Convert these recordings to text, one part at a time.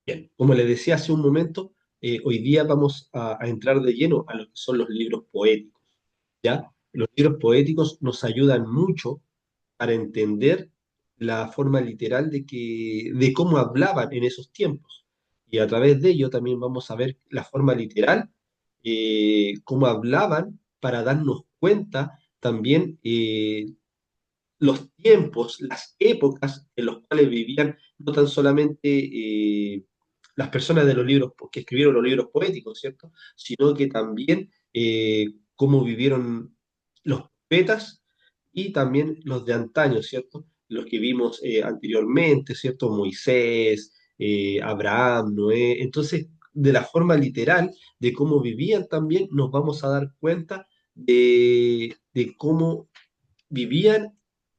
Bien, como les decía hace un momento, hoy día vamos a entrar de lleno a lo que son los libros poéticos, ¿ya? Los libros poéticos nos ayudan mucho para entender la forma literal de cómo hablaban en esos tiempos. Y a través de ello también vamos a ver la forma literal, cómo hablaban para darnos cuenta también los tiempos, las épocas en los cuales vivían no tan solamente las personas de los libros que escribieron los libros poéticos, ¿cierto? Sino que también cómo vivieron los poetas y también los de antaño, ¿cierto? Los que vimos anteriormente, ¿cierto? Moisés, Abraham, Noé. Entonces, de la forma literal de cómo vivían también, nos vamos a dar cuenta de cómo vivían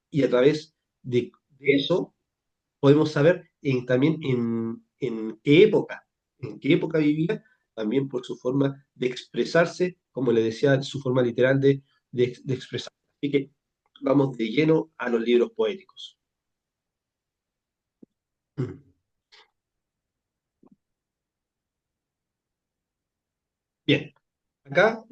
y a través de eso podemos saber también en qué época vivían, también por su forma de expresarse, como le decía, su forma literal de expresar. Así que vamos de lleno a los libros poéticos. Bien, acá,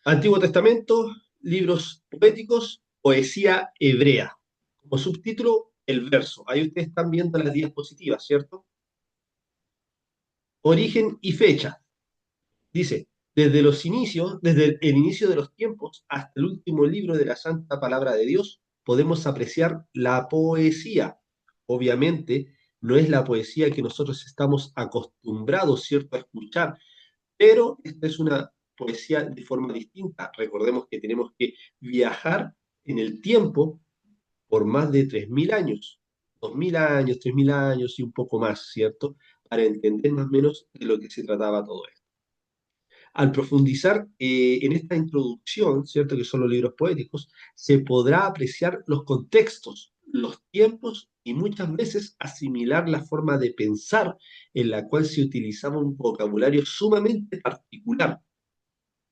Antiguo Testamento, libros poéticos, poesía hebrea. Como subtítulo, el verso. Ahí ustedes están viendo las diapositivas, ¿cierto? Origen y fecha. Dice, desde los inicios, desde el inicio de los tiempos hasta el último libro de la Santa Palabra de Dios, podemos apreciar la poesía. Obviamente, no es la poesía que nosotros estamos acostumbrados, ¿cierto?, a escuchar, pero esta es una poesía de forma distinta. Recordemos que tenemos que viajar en el tiempo por más de 3.000 años, 2.000 años, 3.000 años y un poco más, ¿cierto?, para entender más o menos de lo que se trataba todo esto. Al profundizar en esta introducción, ¿cierto? Que son los libros poéticos, se podrá apreciar los contextos, los tiempos y muchas veces asimilar la forma de pensar en la cual se utilizaba un vocabulario sumamente particular.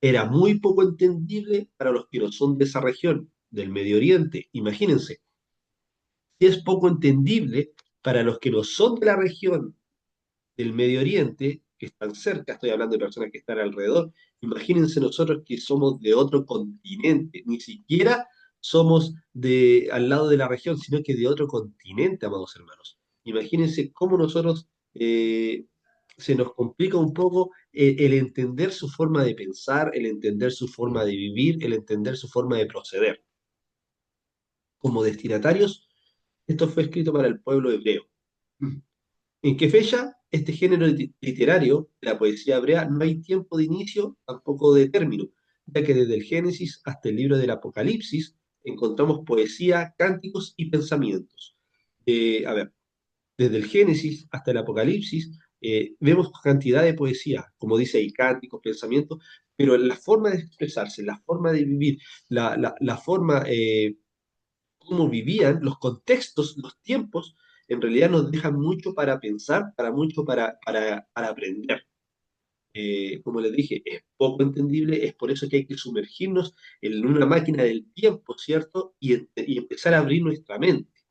Era muy poco entendible para los que no son de esa región, del Medio Oriente. Imagínense, si es poco entendible para los que no son de la región del Medio Oriente, que están cerca, estoy hablando de personas que están alrededor, imagínense nosotros que somos de otro continente, ni siquiera somos de al lado de la región, sino que de otro continente, amados hermanos. Imagínense cómo nosotros se nos complica un poco el entender su forma de pensar, el entender su forma de vivir, el entender su forma de proceder. Como destinatarios, esto fue escrito para el pueblo hebreo. ¿En qué fecha? Este género literario, la poesía hebrea, no hay tiempo de inicio, tampoco de término, ya que desde el Génesis hasta el libro del Apocalipsis encontramos poesía, cánticos y pensamientos. A ver, desde el Génesis hasta el Apocalipsis vemos cantidad de poesía, como dice ahí, cánticos, pensamientos, pero la forma de expresarse, la forma de vivir, la forma cómo vivían, los contextos, los tiempos, en realidad nos dejan mucho para pensar, para mucho para aprender. Como les dije, es poco entendible, es por eso que hay que sumergirnos en una máquina del tiempo, ¿cierto? Y empezar a abrir nuestra mente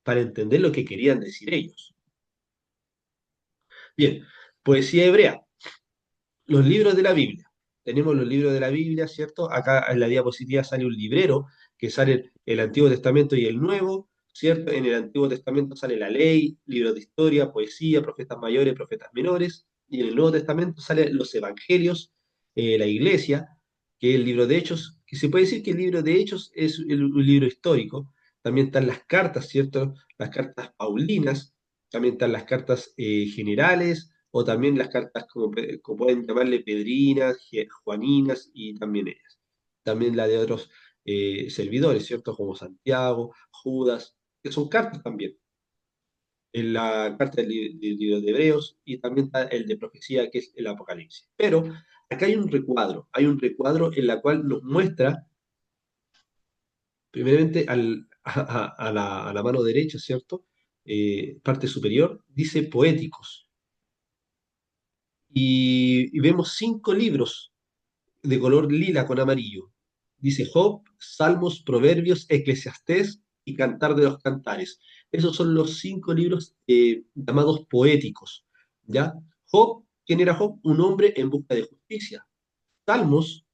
para entender lo que querían decir ellos. Bien, poesía hebrea, los libros de la Biblia. Tenemos los libros de la Biblia, ¿cierto? Acá en la diapositiva sale un librero que sale el Antiguo Testamento y el Nuevo, ¿cierto? En el Antiguo Testamento sale la ley, libros de historia, poesía, profetas mayores, profetas menores, y en el Nuevo Testamento salen los evangelios, la iglesia, que es el libro de Hechos, que se puede decir que el libro de Hechos es un libro histórico. También están las cartas, ¿cierto? Las cartas paulinas, también están las cartas generales, o también las cartas como pueden llamarle Pedrinas, Juaninas y también ellas. También la de otros servidores, ¿cierto? Como Santiago, Judas, que son cartas también. En la carta del libro de Hebreos y también está el de profecía, que es el Apocalipsis. Pero acá hay un recuadro en la cual nos muestra, primeramente a la mano derecha, ¿cierto? Parte superior, dice poéticos. Y vemos 5 libros de color lila con amarillo. Dice Job, Salmos, Proverbios, Eclesiastés y Cantar de los Cantares. Esos son los 5 libros llamados poéticos, ¿ya? Job, ¿quién era Job? Un hombre en busca de justicia. Salmos,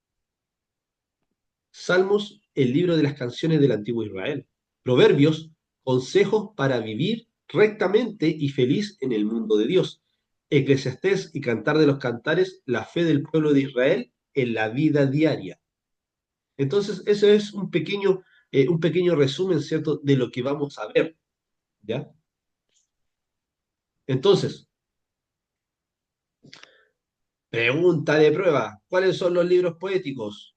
Salmos, el libro de las canciones del antiguo Israel. Proverbios, consejos para vivir rectamente y feliz en el mundo de Dios. Eclesiastés y Cantar de los Cantares, la fe del pueblo de Israel en la vida diaria. Entonces, eso es un pequeño resumen, ¿cierto?, de lo que vamos a ver, ¿ya? Entonces, pregunta de prueba, ¿cuáles son los libros poéticos?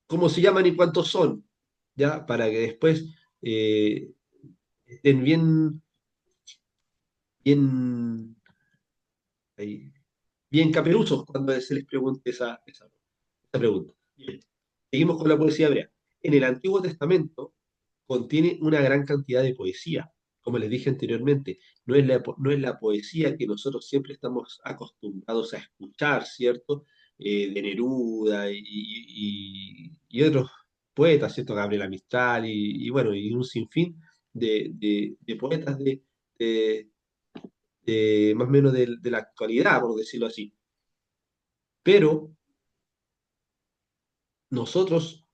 ¿Cómo se llaman y cuántos son? ¿Ya? Para que después eh, estén bien, ahí, bien caperuzos cuando se les pregunte esa pregunta. Bien, seguimos con la poesía hebrea. En el Antiguo Testamento contiene una gran cantidad de poesía. Como les dije anteriormente, no es la poesía que nosotros siempre estamos acostumbrados a escuchar, ¿cierto? De Neruda y otros poetas, ¿cierto? Gabriela Mistral bueno, y un sinfín de poetas de- más o menos de la actualidad, por decirlo así. Pero nosotros,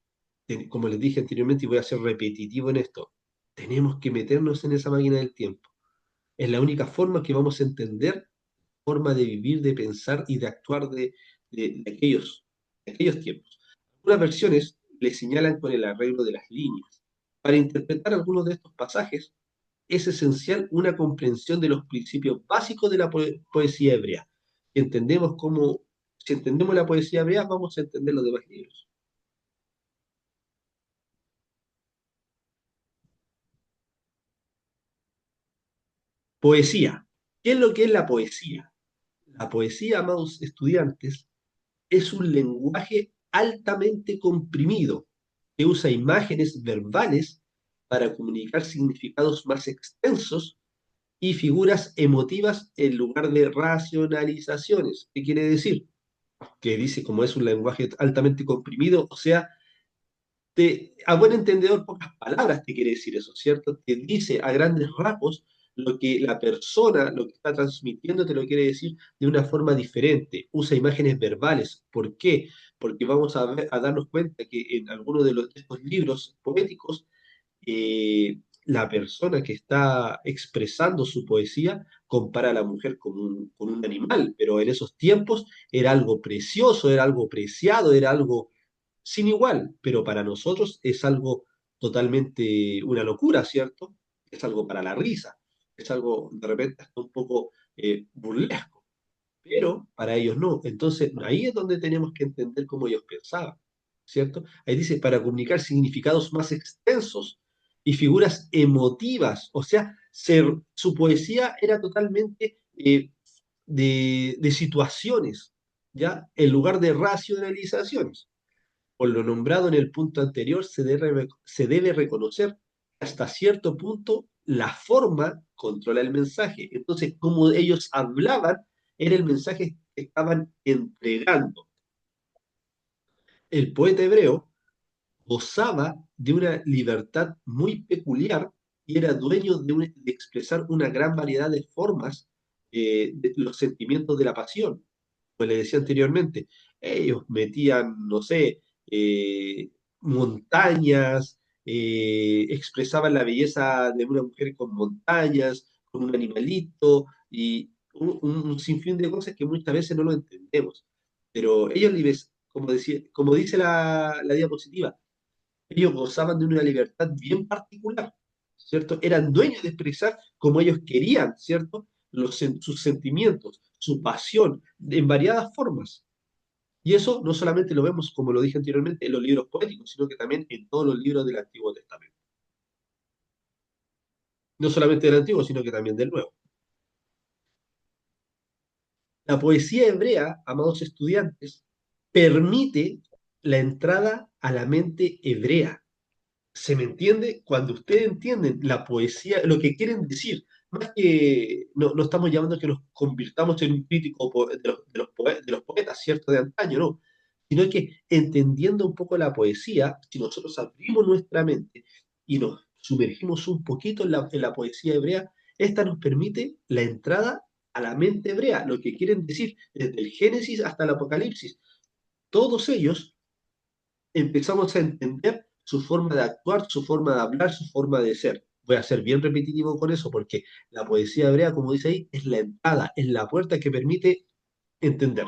como les dije anteriormente, y voy a ser repetitivo en esto, tenemos que meternos en esa máquina del tiempo. Es la única forma que vamos a entender forma de vivir, de pensar y de actuar de aquellos tiempos. Algunas versiones le señalan con el arreglo de las líneas. Para interpretar algunos de estos pasajes es esencial una comprensión de los principios básicos de la poesía hebrea. Si entendemos si entendemos la poesía hebrea, vamos a entender los demás libros. Poesía. ¿Qué es lo que es la poesía? La poesía, amados estudiantes, es un lenguaje altamente comprimido que usa imágenes verbales para comunicar significados más extensos y figuras emotivas en lugar de racionalizaciones. ¿Qué quiere decir? Que dice como es un lenguaje altamente comprimido, o sea, a buen entendedor, pocas palabras te quiere decir eso, ¿cierto? Te dice a grandes rasgos lo que la persona, lo que está transmitiendo, te lo quiere decir de una forma diferente. Usa imágenes verbales. ¿Por qué? Porque vamos a darnos cuenta que en algunos de estos libros poéticos, la persona que está expresando su poesía compara a la mujer con un animal, pero en esos tiempos era algo precioso, era algo preciado, era algo sin igual, pero para nosotros es algo totalmente una locura, ¿cierto? Es algo para la risa, es algo de repente hasta un poco burlesco, pero para ellos no. Entonces ahí es donde tenemos que entender cómo ellos pensaban, ¿cierto? Ahí dice, para comunicar significados más extensos y figuras emotivas, o sea, su poesía era totalmente de situaciones, ¿ya? En lugar de racionalizaciones. Por lo nombrado en el punto anterior, se debe reconocer que hasta cierto punto la forma controla el mensaje. Entonces, como ellos hablaban, era el mensaje que estaban entregando. El poeta hebreo gozaba de una libertad muy peculiar y era dueño de expresar una gran variedad de formas de los sentimientos de la pasión. Como le decía anteriormente, ellos metían, no sé, montañas, expresaban la belleza de una mujer con montañas, con un animalito y un sinfín de cosas que muchas veces no lo entendemos. Pero ellos, como dice la diapositiva, ellos gozaban de una libertad bien particular, ¿cierto? Eran dueños de expresar como ellos querían, ¿cierto? Sus sentimientos, su pasión, en variadas formas. Y eso no solamente lo vemos, como lo dije anteriormente, en los libros poéticos, sino que también en todos los libros del Antiguo Testamento. No solamente del Antiguo, sino que también del Nuevo. La poesía hebrea, amados estudiantes, permite la entrada a la mente hebrea. ¿Se me entiende? Cuando ustedes entienden la poesía, lo que quieren decir, más que no estamos llamando a que nos convirtamos en un crítico de los poetas, ¿cierto? De antaño, no. Sino que entendiendo un poco la poesía, si nosotros abrimos nuestra mente y nos sumergimos un poquito en la poesía hebrea, esta nos permite la entrada a la mente hebrea, lo que quieren decir desde el Génesis hasta el Apocalipsis. Todos ellos empezamos a entender su forma de actuar, su forma de hablar, su forma de ser. Voy a ser bien repetitivo con eso, porque la poesía hebrea, como dice ahí, es la entrada, es la puerta que permite entender.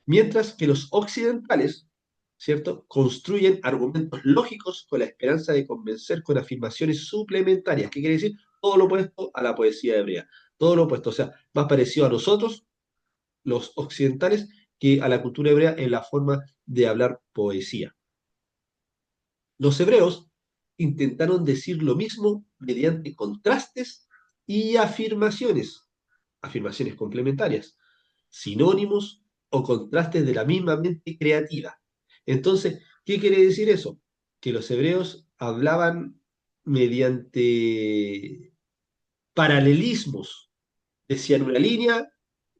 Mientras que los occidentales, ¿cierto?, construyen argumentos lógicos con la esperanza de convencer con afirmaciones suplementarias. ¿Qué quiere decir? Todo lo opuesto a la poesía hebrea. Todo lo opuesto, o sea, más parecido a nosotros, los occidentales, que a la cultura hebrea en la forma de hablar poesía. Los hebreos intentaron decir lo mismo mediante contrastes y afirmaciones complementarias, sinónimos o contrastes de la misma mente creativa. Entonces, ¿qué quiere decir eso? Que los hebreos hablaban mediante paralelismos. Decían una línea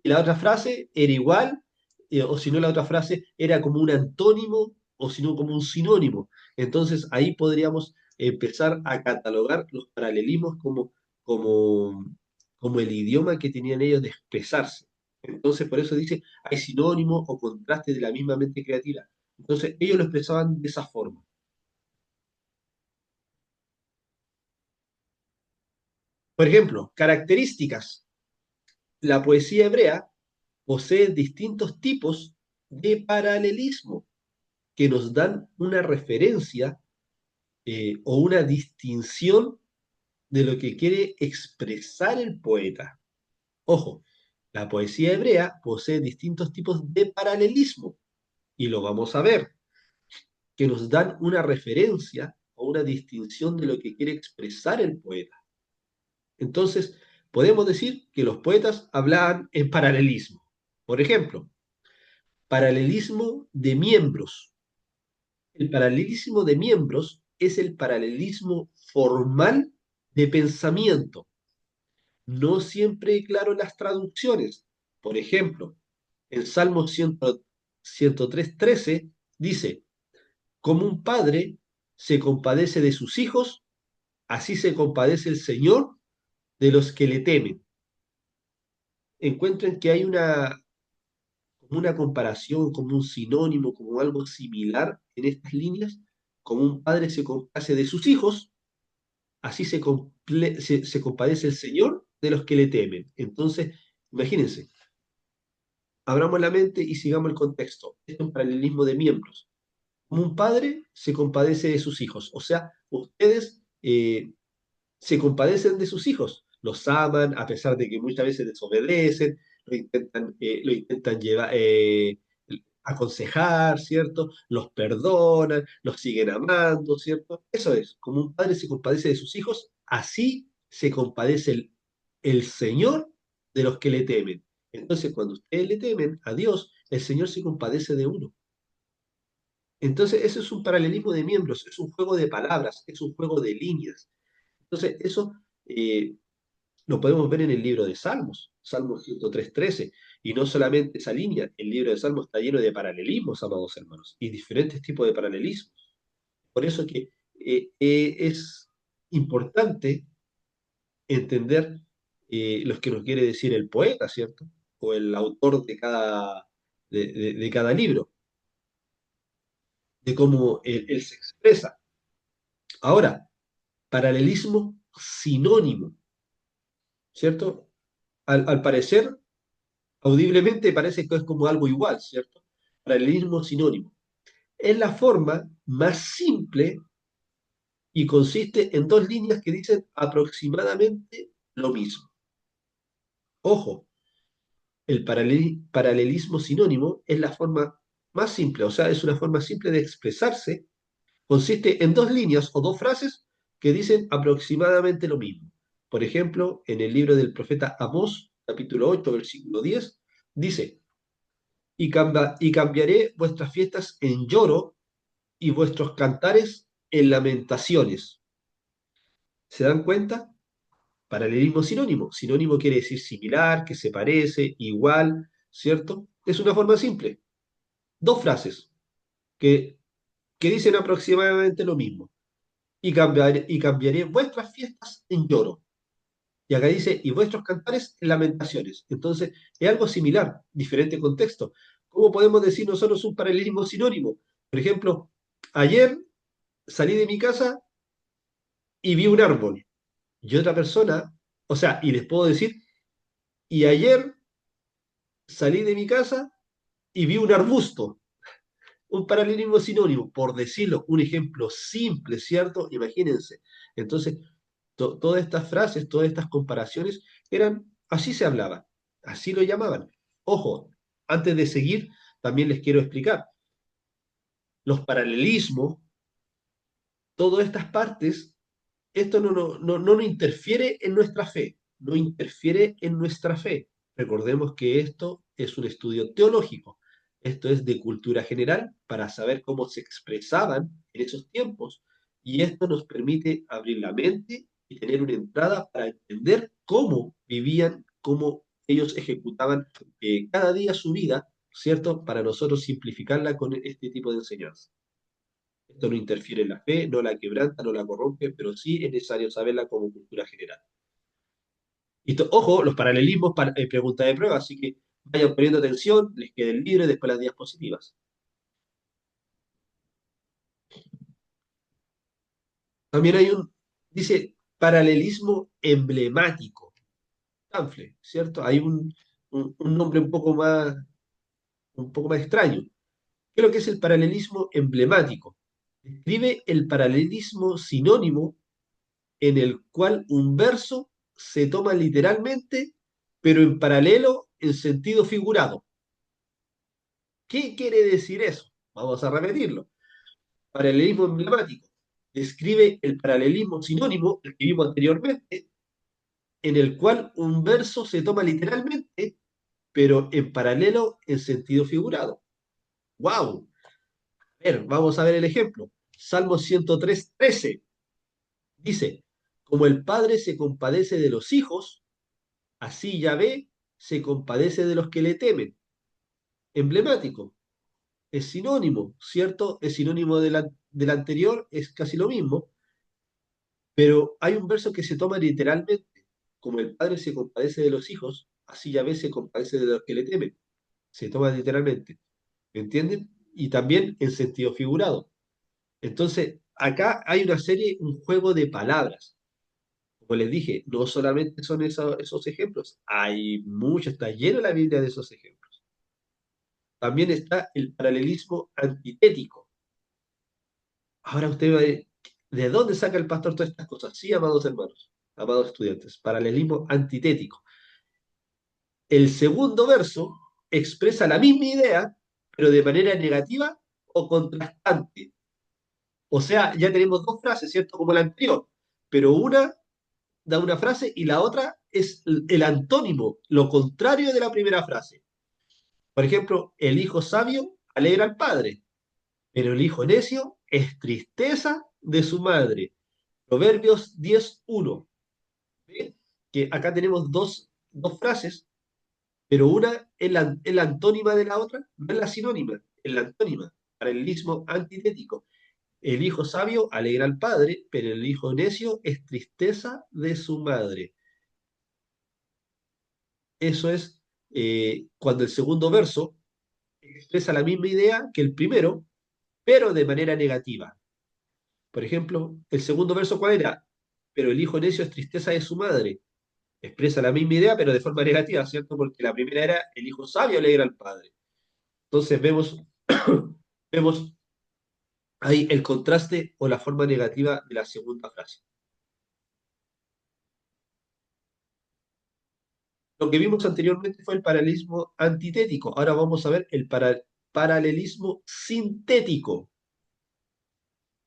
y la otra frase era igual, o si no la otra frase era como un antónimo o si no como un sinónimo. Entonces ahí podríamos empezar a catalogar los paralelismos como, como el idioma que tenían ellos de expresarse. Entonces por eso dice, hay sinónimos o contrastes de la misma mente creativa. Entonces ellos lo expresaban de esa forma. Por ejemplo, características. La poesía hebrea posee distintos tipos de paralelismo que nos dan una referencia o una distinción de lo que quiere expresar el poeta. Ojo, la poesía hebrea posee distintos tipos de paralelismo y lo vamos a ver, que nos dan una referencia o una distinción de lo que quiere expresar el poeta. Entonces, podemos decir que los poetas hablaban en paralelismo. Por ejemplo, paralelismo de miembros. El paralelismo de miembros es el paralelismo formal de pensamiento, no siempre claro en las traducciones. Por ejemplo, en Salmo 103:13 dice, como un padre se compadece de sus hijos, así se compadece el Señor de los que le temen. Encuentren que hay como una comparación, como un sinónimo, como algo similar en estas líneas, como un padre se compadece de sus hijos, así se compadece el Señor de los que le temen. Entonces, imagínense, abramos la mente y sigamos el contexto. Esto es un paralelismo de miembros. Como un padre se compadece de sus hijos, o sea, ustedes se compadecen de sus hijos, los aman a pesar de que muchas veces desobedecen, lo intentan llevar, aconsejar, ¿cierto? Los perdonan, los siguen amando, ¿cierto? Eso es, como un padre se compadece de sus hijos, así se compadece el Señor de los que le temen. Entonces, cuando ustedes le temen a Dios, el Señor se compadece de uno. Entonces, eso es un paralelismo de miembros, es un juego de palabras, es un juego de líneas. Entonces, eso eh, lo podemos ver en el libro de Salmos, Salmos 103:13. Y no solamente esa línea, el libro de Salmos está lleno de paralelismos, amados hermanos, y diferentes tipos de paralelismos. Por eso que es importante entender lo que nos quiere decir el poeta, ¿cierto? O el autor de cada libro, de cómo él se expresa. Ahora, paralelismo sinónimo, ¿cierto? Al parecer, audiblemente parece que es como algo igual, ¿cierto? Paralelismo sinónimo. Es la forma más simple y consiste en dos líneas que dicen aproximadamente lo mismo. Ojo, el paralelismo sinónimo es la forma más simple, o sea, es una forma simple de expresarse. Consiste en dos líneas o dos frases que dicen aproximadamente lo mismo. Por ejemplo, en el libro del profeta Amós, capítulo 8, versículo 10, dice, y cambiaré vuestras fiestas en lloro y vuestros cantares en lamentaciones. ¿Se dan cuenta? Paralelismo sinónimo. Sinónimo quiere decir similar, que se parece, igual, ¿cierto? Es una forma simple. Dos frases que, que dicen aproximadamente lo mismo. y cambiaré vuestras fiestas en lloro. Y acá dice, y vuestros cantares en lamentaciones. Entonces, es algo similar, diferente contexto. ¿Cómo podemos decir nosotros un paralelismo sinónimo? Por ejemplo, ayer salí de mi casa y vi un árbol. Y otra persona, o sea, y les puedo decir, y ayer salí de mi casa y vi un arbusto. Un paralelismo sinónimo, por decirlo, un ejemplo simple, ¿cierto? Imagínense. Entonces, todas estas frases, todas estas comparaciones eran, así se hablaba, así lo llamaban. Ojo, antes de seguir, también les quiero explicar, los paralelismos, todas estas partes, esto no nos interfiere en nuestra fe, no interfiere en nuestra fe. Recordemos que esto es un estudio teológico, esto es de cultura general para saber cómo se expresaban en esos tiempos y esto nos permite abrir la mente y tener una entrada para entender cómo vivían, cómo ellos ejecutaban cada día su vida, ¿cierto? Para nosotros simplificarla con este tipo de enseñanza. Esto no interfiere en la fe, no la quebranta, no la corrompe, pero sí es necesario saberla como cultura general. Y ojo, los paralelismos, pregunta de prueba, así que vayan poniendo atención, les queden libres después las diapositivas. También hay dice, paralelismo emblemático, Tanfle, ¿cierto? Hay un nombre un poco más extraño. ¿Qué es lo que es el paralelismo emblemático? Describe el paralelismo sinónimo en el cual un verso se toma literalmente, pero en paralelo en sentido figurado. ¿Qué quiere decir eso? Vamos a repetirlo. Paralelismo emblemático. Describe el paralelismo sinónimo, el que vimos anteriormente, en el cual un verso se toma literalmente, pero en paralelo en sentido figurado. ¡Wow! A ver, vamos a ver el ejemplo. Salmo 103:13 dice, como el Padre se compadece de los hijos, así Yahvé se compadece de los que le temen. Emblemático, es sinónimo, ¿cierto? Es sinónimo del anterior, es casi lo mismo, pero hay un verso que se toma literalmente, como el Padre se compadece de los hijos, así Yahvé se compadece de los que le temen. Se toma literalmente, ¿me entienden? Y también en sentido figurado. Entonces, acá hay una serie, un juego de palabras. Como les dije, no solamente son esos ejemplos, hay mucho, está lleno la Biblia de esos ejemplos. También está el paralelismo antitético. Ahora usted va a decir, ¿de dónde saca el pastor todas estas cosas? Sí, amados hermanos, amados estudiantes, paralelismo antitético. El segundo verso expresa la misma idea, pero de manera negativa o contrastante. O sea, ya tenemos dos frases, ¿cierto? Como la anterior, pero una da una frase y la otra es el antónimo, lo contrario de la primera frase. Por ejemplo, el hijo sabio alegra al padre, pero el hijo necio es tristeza de su madre. Proverbios 10:1. ¿Ve? Que acá tenemos dos frases, pero una es la antónima de la otra, no es la sinónima, es la antónima, paralelismo antitético. El hijo sabio alegra al padre, pero el hijo necio es tristeza de su madre. Eso es cuando el segundo verso expresa la misma idea que el primero, pero de manera negativa. Por ejemplo, el segundo verso, ¿cuál era? Pero el hijo necio es tristeza de su madre. Expresa la misma idea, pero de forma negativa, ¿cierto? Porque la primera era el hijo sabio alegra al padre. Entonces vemos ahí el contraste o la forma negativa de la segunda frase. Lo que vimos anteriormente fue el paralelismo antitético. Ahora vamos a ver el paralelismo sintético.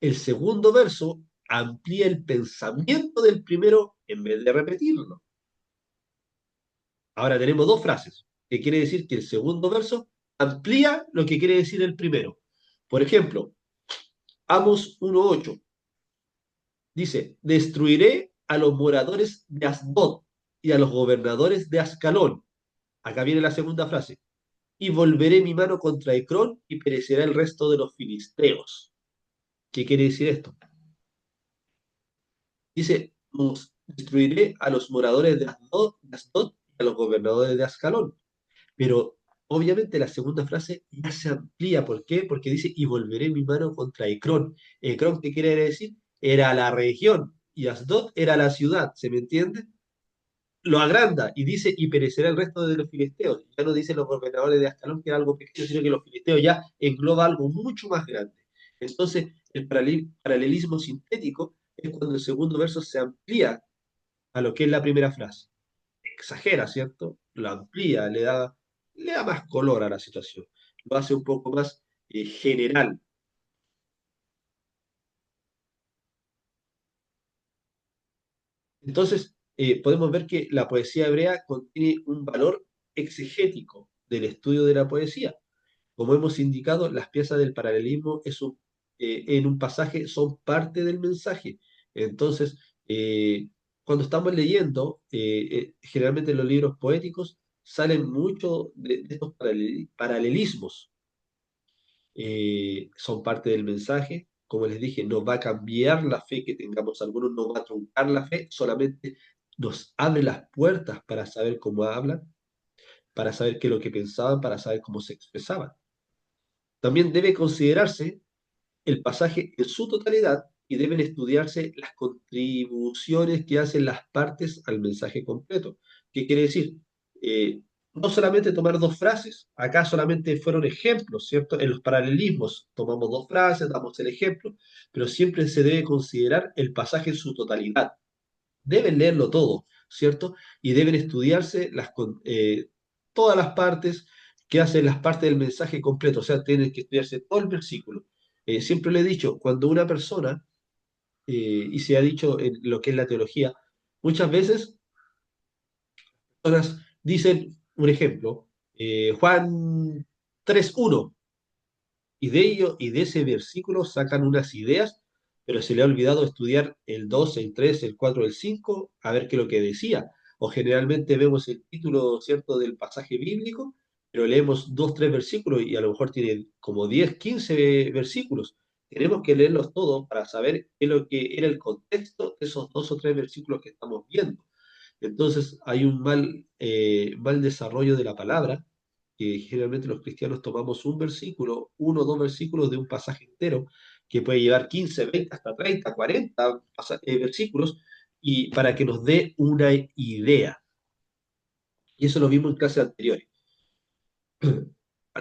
El segundo verso amplía el pensamiento del primero en vez de repetirlo. Ahora tenemos dos frases, que quiere decir que el segundo verso amplía lo que quiere decir el primero. Por ejemplo, Amos 1:8 dice, destruiré a los moradores de Asdod y a los gobernadores de Ascalón. Acá viene la segunda frase. Y volveré mi mano contra Ecrón y perecerá el resto de los filisteos. ¿Qué quiere decir esto? Dice, destruiré a los moradores de Asdod y a los gobernadores de Ascalón. Pero obviamente la segunda frase ya se amplía. ¿Por qué? Porque dice, y volveré mi mano contra Ecrón. Ecrón, ¿qué quiere decir? Era la región y Asdod era la ciudad, ¿se me entiende? Lo agranda y dice, y perecerá el resto de los filisteos. Ya no dice los gobernadores de Ascalón que era algo pequeño, sino que los filisteos ya engloba algo mucho más grande. Entonces, el paralelismo sintético es cuando el segundo verso se amplía a lo que es la primera frase. Exagera, ¿cierto? Lo amplía, le da más color a la situación. Lo hace un poco más general. Entonces, podemos ver que la poesía hebrea contiene un valor exegético del estudio de la poesía. Como hemos indicado, las piezas del paralelismo en un pasaje son parte del mensaje. Entonces, cuando estamos leyendo, generalmente en los libros poéticos salen mucho de estos paralelismos. Son parte del mensaje. Como les dije, no va a cambiar la fe que tengamos algunos, no va a truncar la fe, solamente nos abre las puertas para saber cómo hablan, para saber qué es lo que pensaban, para saber cómo se expresaban. También debe considerarse el pasaje en su totalidad y deben estudiarse las contribuciones que hacen las partes al mensaje completo. ¿Qué quiere decir? No solamente tomar dos frases, acá solamente fueron ejemplos, ¿cierto? En los paralelismos tomamos dos frases, damos el ejemplo, pero siempre se debe considerar el pasaje en su totalidad. Deben leerlo todo, ¿cierto? Y deben estudiarse todas las partes que hacen las partes del mensaje completo, o sea, tienen que estudiarse todo el versículo. Siempre le he dicho, cuando una persona, y se ha dicho en lo que es la teología, muchas veces personas dicen, un ejemplo, Juan 3:1, y de ello y de ese versículo sacan unas ideas, pero se le ha olvidado estudiar el 2, el 3, el 4, el 5, a ver qué es lo que decía. O generalmente vemos el título, ¿cierto?, del pasaje bíblico, pero leemos 2, 3 versículos y a lo mejor tiene como 10, 15 versículos. Tenemos que leerlos todos para saber qué es lo que era el contexto de esos 2 o 3 versículos que estamos viendo. Entonces hay un mal desarrollo de la palabra, que generalmente los cristianos tomamos un versículo, uno o dos versículos de un pasaje entero, que puede llevar 15, 20, hasta 30, 40 versículos, y para que nos dé una idea. Y eso lo vimos en clases anteriores.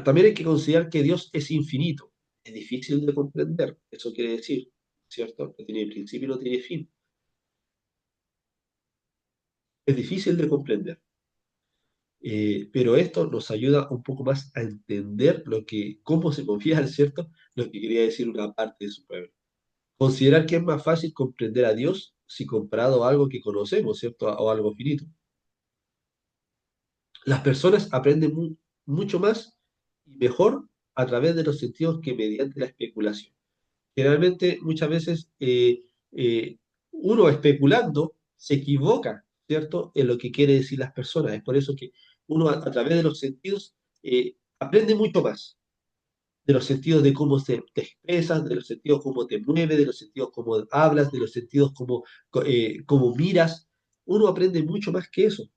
También hay que considerar que Dios es infinito. Es difícil de comprender. Eso quiere decir, ¿cierto? No tiene principio y no tiene fin. Es difícil de comprender. Pero esto nos ayuda un poco más a entender cómo se confía, ¿cierto? Lo que quería decir una parte de su pueblo. Considerar que es más fácil comprender a Dios si comparado a algo que conocemos, ¿cierto? O algo finito. Las personas aprenden mucho más y mejor a través de los sentidos que mediante la especulación. Generalmente, muchas veces, uno especulando se equivoca, ¿cierto?, en lo que quiere decir las personas. Es por eso que uno a través de los sentidos aprende mucho más. De los sentidos de cómo te expresas, de los sentidos cómo te mueves, de los sentidos cómo hablas, de los sentidos cómo miras. Uno aprende mucho más que eso,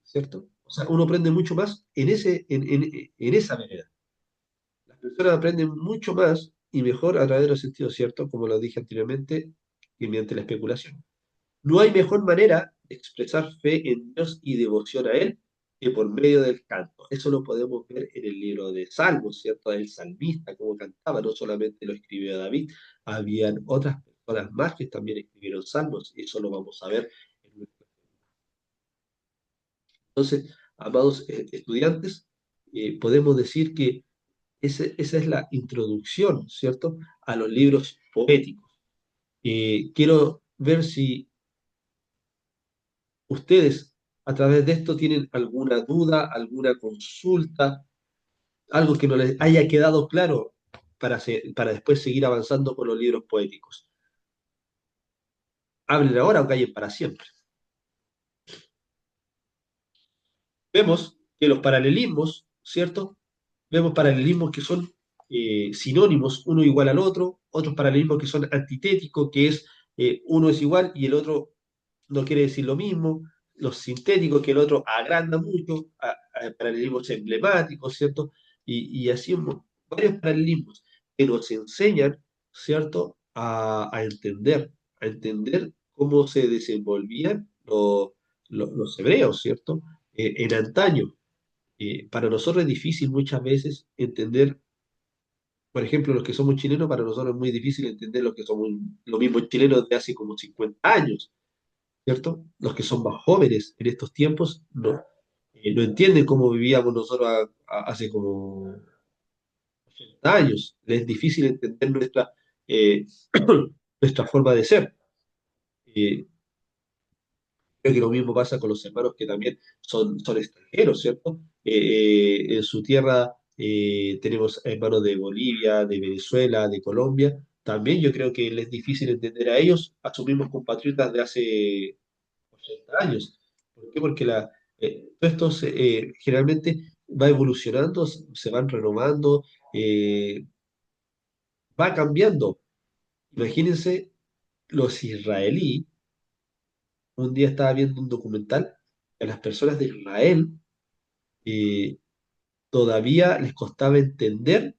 ¿cierto? O sea, uno aprende mucho más en esa manera. Las personas aprenden mucho más y mejor a través de los sentidos, ¿cierto? Como lo dije anteriormente, que mediante la especulación. No hay mejor manera de expresar fe en Dios y devoción a Él que por medio del canto. Eso lo podemos ver en el libro de Salmos, ¿cierto? El salmista, como cantaba, no solamente lo escribió David, habían otras personas más que también escribieron salmos, y eso lo vamos a ver en nuestro. Entonces, amados estudiantes, podemos decir que esa es la introducción, ¿cierto?, a los libros poéticos. Quiero ver si ustedes a través de esto tienen alguna duda, alguna consulta, algo que no les haya quedado claro para después seguir avanzando con los libros poéticos. Hablen ahora o callen para siempre. Vemos que los paralelismos, ¿cierto? Vemos paralelismos que son sinónimos, uno igual al otro, otros paralelismos que son antitéticos, que es uno es igual y el otro no quiere decir lo mismo, los sintéticos que el otro agranda mucho, paralelismos emblemáticos, ¿cierto? Y así varios paralelismos que nos enseñan, ¿cierto? A entender cómo se desenvolvían los hebreos, ¿cierto? En antaño. Para nosotros es difícil muchas veces entender, por ejemplo, los que somos chilenos, para nosotros es muy difícil entender los que somos los mismos chilenos de hace como 50 años, ¿cierto? Los que son más jóvenes en estos tiempos no entienden cómo vivíamos nosotros hace como 80 años. Les es difícil entender eh, nuestra forma de ser. Eh, Creo que lo mismo pasa con los hermanos que también son extranjeros, ¿cierto? En su tierra tenemos hermanos de Bolivia, de Venezuela, de Colombia. También yo creo que les es difícil entender a ellos, a sus mismos compatriotas de hace 80 años. ¿Por qué? Porque todo esto generalmente va evolucionando, se van renovando, va cambiando. Imagínense los israelíes, un día estaba viendo un documental, a las personas de Israel eh, todavía les costaba entender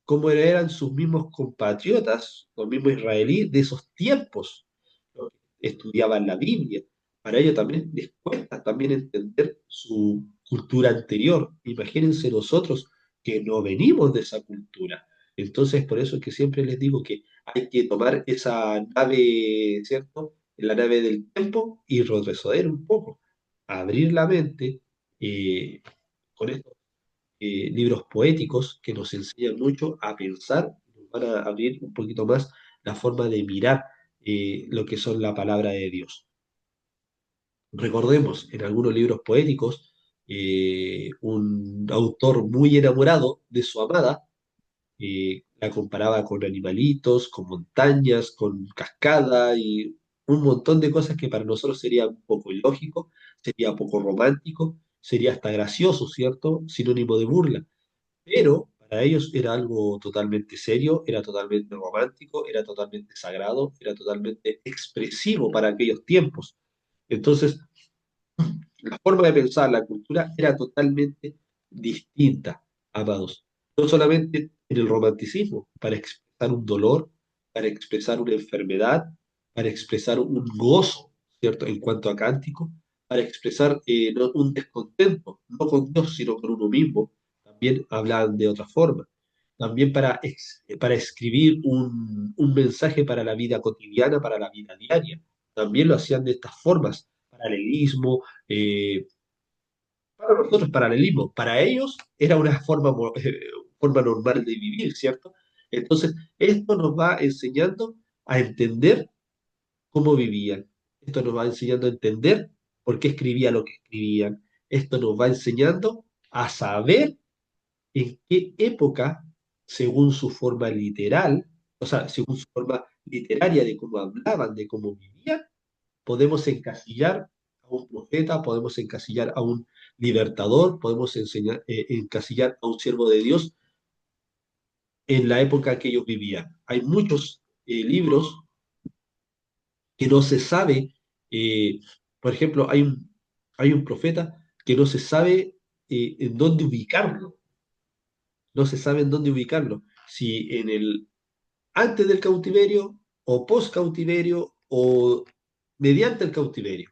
cómo eran sus mismos compatriotas, los mismos israelíes de esos tiempos, los que estudiaban la Biblia. Para ellos también les cuesta también entender su cultura anterior. Imagínense nosotros que no venimos de esa cultura. Entonces, por eso es que siempre les digo que hay que tomar esa nave, ¿cierto? La nave del tiempo y retroceder un poco, abrir la mente con estos libros poéticos que nos enseñan mucho a pensar, nos van a abrir un poquito más la forma de mirar lo que son la palabra de Dios. Recordemos, en algunos libros poéticos, un autor muy enamorado de su amada la comparaba con animalitos, con montañas, con cascada y un montón de cosas que para nosotros sería un poco ilógico, sería poco romántico, sería hasta gracioso, ¿cierto? Sinónimo de burla, pero para ellos era algo totalmente serio, era totalmente romántico, era totalmente sagrado, era totalmente expresivo para aquellos tiempos. Entonces, la forma de pensar, la cultura era totalmente distinta, amados. No solamente en el romanticismo, para expresar un dolor, para expresar una enfermedad, para expresar un gozo, ¿cierto? En cuanto a cántico, para expresar un descontento, no con Dios, sino con uno mismo. También hablaban de otra forma. También para escribir un mensaje para la vida cotidiana, para la vida diaria. También lo hacían de estas formas, paralelismo, eh, para nosotros paralelismo, para ellos era una forma normal de vivir, ¿cierto? Entonces, esto nos va enseñando a entender cómo vivían, esto nos va enseñando a entender por qué escribían lo que escribían, esto nos va enseñando a saber en qué época, según su forma literal, o sea, según su forma literaria de cómo hablaban, de cómo vivían, podemos encasillar a un profeta, podemos encasillar a un libertador, podemos encasillar a un siervo de Dios en la época que ellos vivían. Hay muchos libros que no se sabe, eh, por ejemplo, hay un profeta que no se sabe en dónde ubicarlo, no se sabe en dónde ubicarlo, si en el antes del cautiverio o post cautiverio o mediante el cautiverio.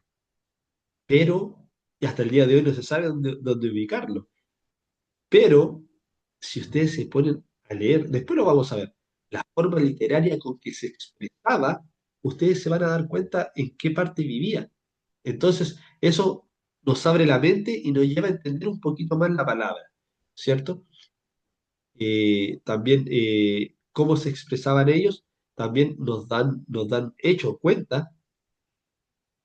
Pero hasta el día de hoy no se sabe dónde ubicarlo. Pero si ustedes se ponen a leer, después lo vamos a ver, la forma literaria con que se expresaba, ustedes se van a dar cuenta en qué parte vivía. Entonces, eso nos abre la mente y nos lleva a entender un poquito más la palabra, ¿cierto? También cómo se expresaban ellos, también nos dan hecho cuenta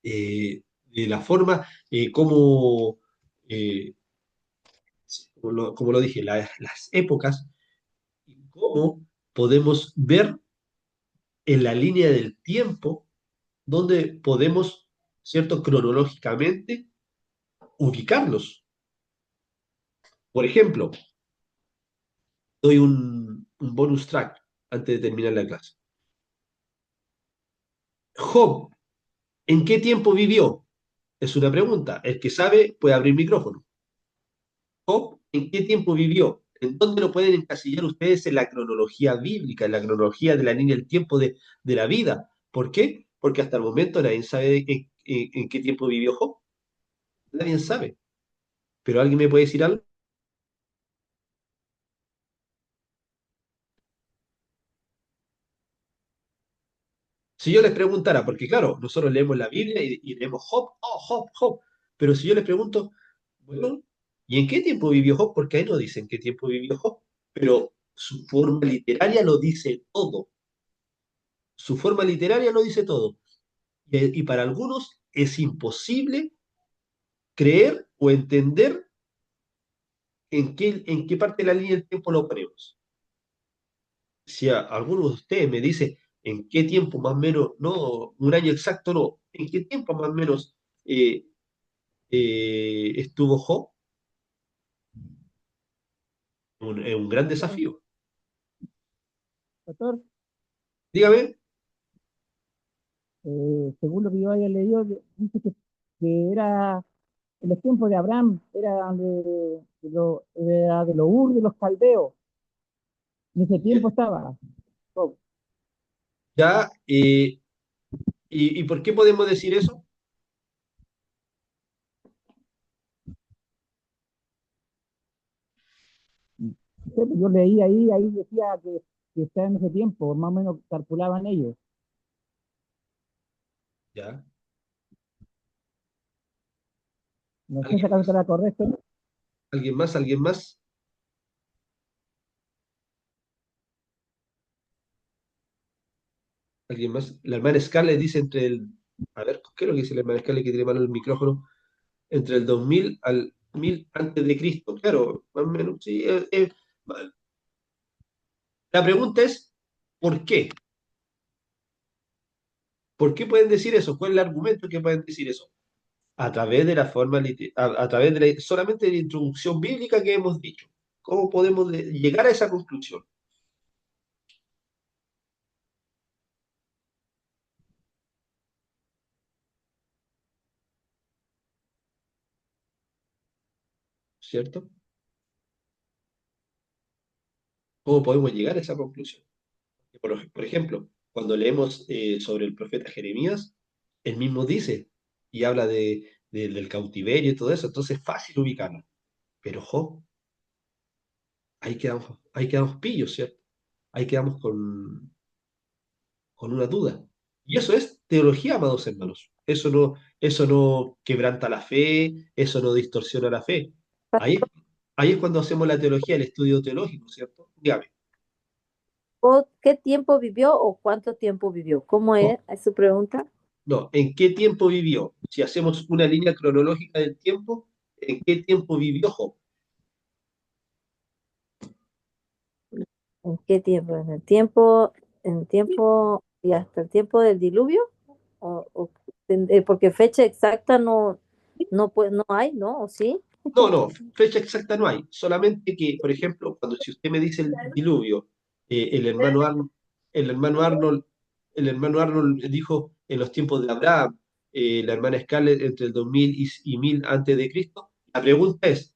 de la forma como eh, como lo dije, las épocas y cómo podemos ver en la línea del tiempo donde podemos, ¿cierto?, cronológicamente ubicarlos. Por ejemplo, doy un bonus track antes de terminar la clase. Job, ¿en qué tiempo vivió? Es una pregunta. El que sabe puede abrir micrófono. Job, ¿en qué tiempo vivió? ¿En dónde lo pueden encasillar ustedes en la cronología bíblica, en la cronología de la línea del tiempo de la vida? ¿Por qué? Porque hasta el momento nadie sabe en qué tiempo vivió Job. Nadie sabe. ¿Pero alguien me puede decir algo? Si yo les preguntara, porque claro, nosotros leemos la Biblia y leemos Job, oh, Job, Job, pero si yo les pregunto, bueno, ¿y en qué tiempo vivió Job? Porque ahí no dicen qué tiempo vivió Job, pero su forma literaria lo dice todo. Su forma literaria lo dice todo. Y para algunos es imposible creer o entender en qué parte de la línea del tiempo lo ponemos. Si alguno de ustedes me dice en qué tiempo más o menos, no, un año exacto no, en qué tiempo más o menos eh, estuvo Job, es un gran desafío. Pastor, Dígame, según lo que yo había leído, dice que era en los tiempos de Abraham, era de los Ur de los caldeos. En ese tiempo estaba. Job. ya, y por qué podemos decir eso? Sí, pues yo leí ahí decía que estaba en ese tiempo, más o menos calculaban ellos. Ya, No sé si ¿alguien acaso más? estará correcto, ¿no? ¿Alguien más? ¿Alguien más? ¿Alguien más? La hermana Scarlett dice entre el... A ver, ¿qué es lo que dice la hermana Scarlett que tiene mano el micrófono? Entre el 2000 al 1000 antes de Cristo. Claro, más o menos, sí. La pregunta es, ¿por qué? ¿Por qué pueden decir eso? ¿Cuál es el argumento que pueden decir eso? A través de la forma, a través de solamente de la introducción bíblica que hemos dicho. ¿Cómo podemos llegar a esa conclusión? ¿Cierto? ¿Cómo podemos llegar a esa conclusión? Por ejemplo, cuando leemos sobre el profeta Jeremías, él mismo dice y habla del cautiverio y todo eso, entonces es fácil ubicarlo. Pero Job, ahí quedamos pillos, ¿cierto? Ahí quedamos con una duda. Y eso es teología, amados hermanos. Eso no quebranta la fe, eso no distorsiona la fe. Ahí, ahí es cuando hacemos la teología, el estudio teológico, ¿cierto? Dígame. ¿O qué tiempo vivió o cuánto tiempo vivió? ¿Cómo No, es su pregunta? no, ¿en qué tiempo vivió? Si hacemos una línea cronológica del tiempo, ¿en qué tiempo vivió Job? ¿En qué tiempo? En el tiempo y hasta el tiempo del diluvio? Porque fecha exacta no hay, ¿no? ¿O sí? No, no, fecha exacta no hay. Solamente que, por ejemplo, cuando si usted me dice el diluvio, eh, el hermano Arnold, el hermano Arnold, el hermano Arnold dijo en los tiempos de Abraham, la hermana Scarlett entre el 2000 y 1000 antes de Cristo. La pregunta es,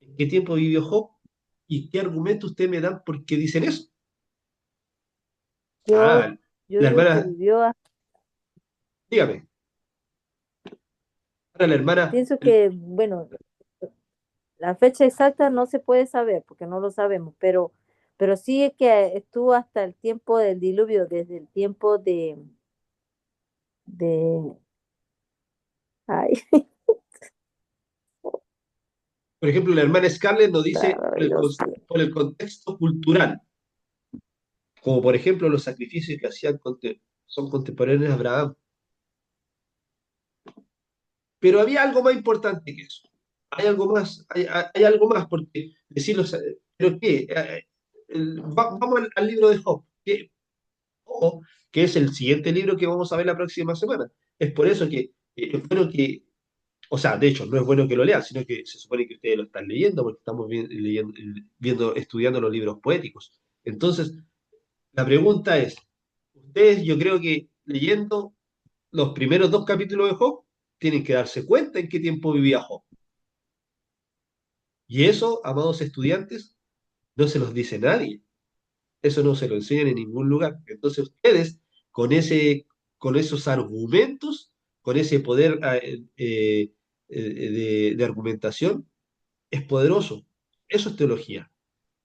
¿en qué tiempo vivió Job? ¿Y qué argumento usted me dan por qué dicen eso? Yo, Ah, yo la digo que hermana, vivió, dígame, ahora la hermana, pienso que, bueno, la fecha exacta no se puede saber porque no lo sabemos, pero sí es que estuvo hasta el tiempo del diluvio, desde el tiempo de, ay, por ejemplo, la hermana Scarlett nos dice ay, Dios mío. por el contexto cultural, como por ejemplo los sacrificios que hacían son contemporáneos de Abraham. Pero había algo más importante que eso. Hay algo más, hay algo más, porque decirlo, ¿pero qué? Vamos al libro de Job, ojo, que es el siguiente libro que vamos a ver la próxima semana. Es por eso que es bueno que, o sea, de hecho, no es bueno que lo lean, sino que se supone que ustedes lo están leyendo, porque estamos estudiando los libros poéticos. Entonces, la pregunta es, ustedes, yo creo que leyendo los primeros dos capítulos de Job, tienen que darse cuenta en qué tiempo vivía Job. Y eso, amados estudiantes, no se los dice nadie. Eso no se lo enseñan en ningún lugar. Entonces ustedes, con con esos argumentos, con ese poder de argumentación, es poderoso. Eso es teología.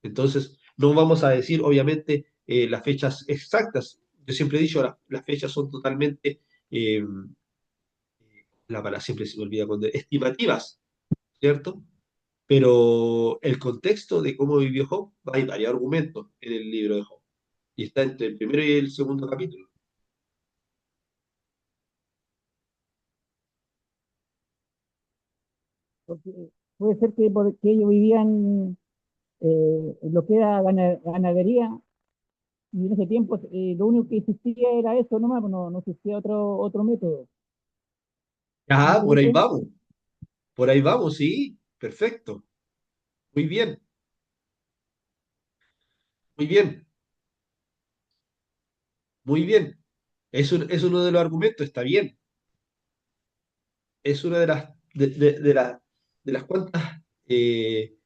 Entonces, no vamos a decir, obviamente, las fechas exactas. Yo siempre he dicho, las fechas son totalmente, eh, la palabra siempre se me olvida cuando, estimativas, ¿cierto? Pero el contexto de cómo vivió Job, hay varios argumentos en el libro de Job. Y está entre el primero y el segundo capítulo. Porque puede ser que porque ellos vivían en lo que era ganadería, y en ese tiempo lo único que existía era eso nomás, pues no existía otro método. ¿Me Ah, entiende usted? por ahí vamos, sí, perfecto, muy bien, muy bien, muy bien. Es uno de los argumentos, está bien. Es una de las cuantas eh,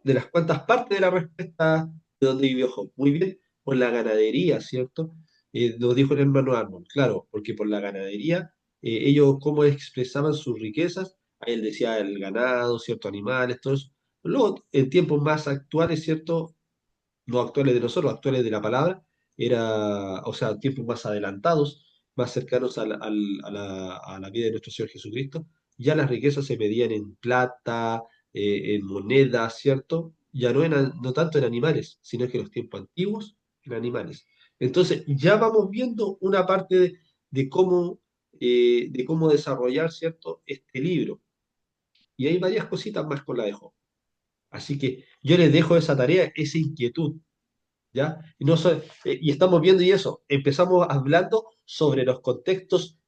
de las cuantas partes de la respuesta de donde vivió Job. Muy bien, por la ganadería, ¿cierto? Lo dijo el hermano Arnold, claro, porque por la ganadería, ellos cómo expresaban sus riquezas, ahí él decía el ganado, ¿cierto? Animales, todo eso. Luego, en tiempos más actuales, ¿cierto? No actuales de nosotros, actuales de la palabra, era, o sea, tiempos más adelantados, más cercanos a la vida de nuestro Señor Jesucristo, ya las riquezas se medían en plata, en monedas, ¿cierto? Ya no tanto en animales, sino que en los tiempos antiguos, en animales. Entonces, ya vamos viendo una parte de cómo desarrollar, ¿cierto?, este libro. Y hay varias cositas más con la de Job. Así que yo les dejo esa tarea, esa inquietud. ¿Ya? Y, no so- y estamos viendo y eso, empezamos hablando sobre los contextos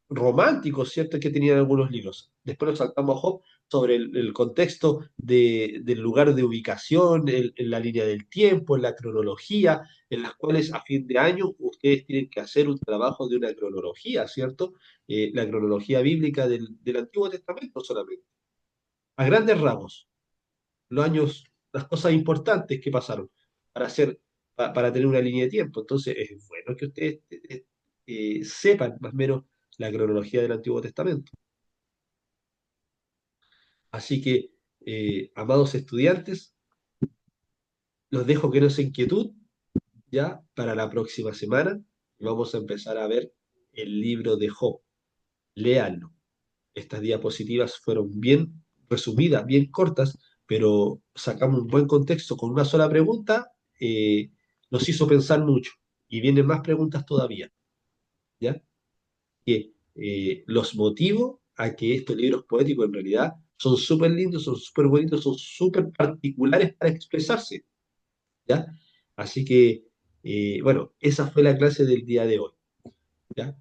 románticos, ¿cierto?, que tenían algunos libros. Después nos saltamos a Job sobre el contexto del lugar de ubicación, en la línea del tiempo, en la cronología, en las cuales a fin de año ustedes tienen que hacer un trabajo de una cronología, ¿cierto? La cronología bíblica del Antiguo Testamento solamente. A grandes rasgos los años, las cosas importantes que pasaron para hacer, para tener una línea de tiempo. Entonces, es bueno que ustedes sepan más o menos la cronología del Antiguo Testamento. Así que, amados estudiantes, los dejo que no se inquietud ya para la próxima semana. Vamos a empezar a ver el libro de Job. Léanlo. Estas diapositivas fueron bien resumidas, bien cortas, pero sacamos un buen contexto con una sola pregunta, nos hizo pensar mucho. Y vienen más preguntas todavía, ¿ya? Que los motivo a que estos libros poéticos en realidad son súper lindos, son súper bonitos, son súper particulares para expresarse, ¿ya? Así que, bueno, esa fue la clase del día de hoy, ¿ya?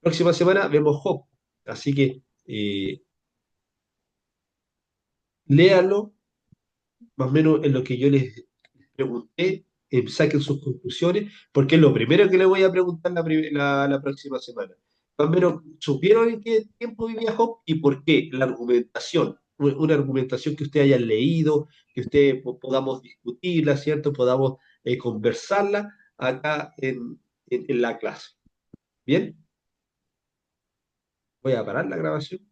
Próxima semana vemos Job, así que léanlo más o menos en lo que yo les pregunté, saquen sus conclusiones, porque es lo primero que le voy a preguntar la próxima semana. Más o menos, ¿supieron en qué tiempo vivía Job y por qué? La argumentación, una argumentación que usted haya leído, que usted podamos discutirla, ¿cierto? Podamos conversarla acá en la clase. ¿Bien? Voy a parar la grabación.